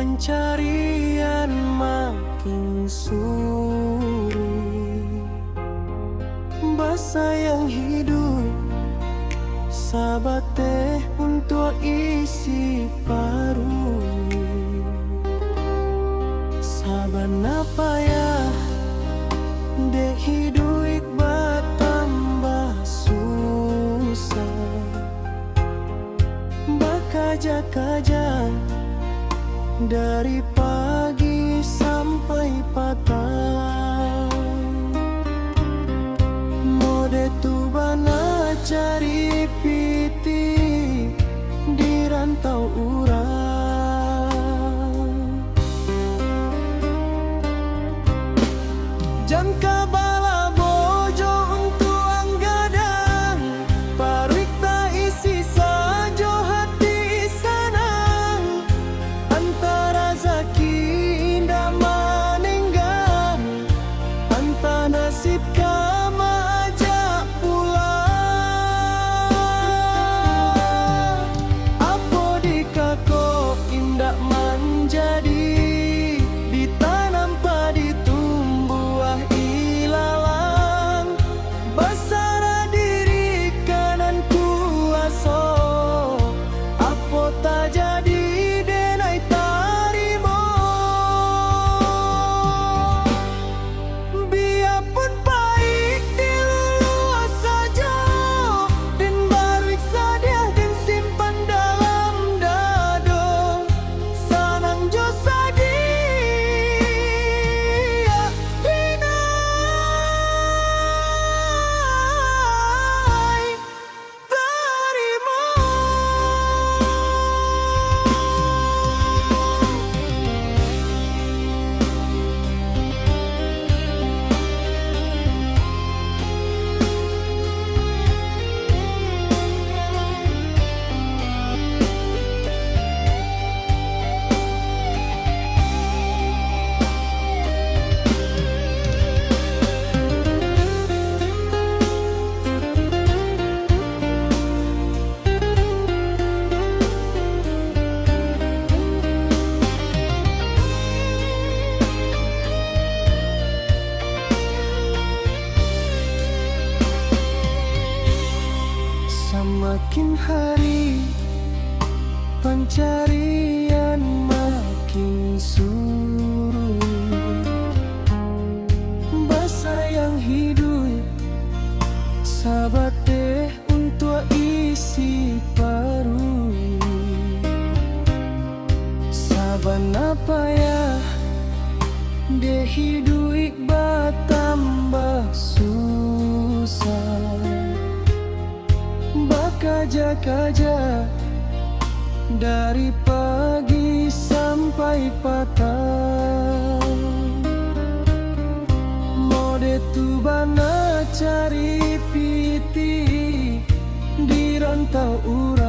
pencarian makin suruh. Basa yang hidup sahabat teh untuk isi paru. Sabana payah dek hidup bertambah susah. Bakaja-kaja dari pagi sampai petang. Mode tu bana cari piti di rantau urang. Jangka bala bojo untuk anggadang, parik tak isi sajo hati senang. Antara zaki indah meninggal, antara nasib kama ajak pulang. Apo dikako indah menjadi, ditanam padi tumbuh ilalang. Basara diri kanan kuaso, apo tak jadi denai tarimo. Biarpun baik diluluas saja, dan baru sadia dan simpan dalam dado. Sanang jo sadia dinai tarimo. Semakin hari pencarian makin suruh. Basa yang hidup sahabat deh untuk isi paru. Sabana payah deh hidup bertambah susah. Bakaja-kaja dari pagi sampai petang. Mode tu bana cari piti di rantau urang.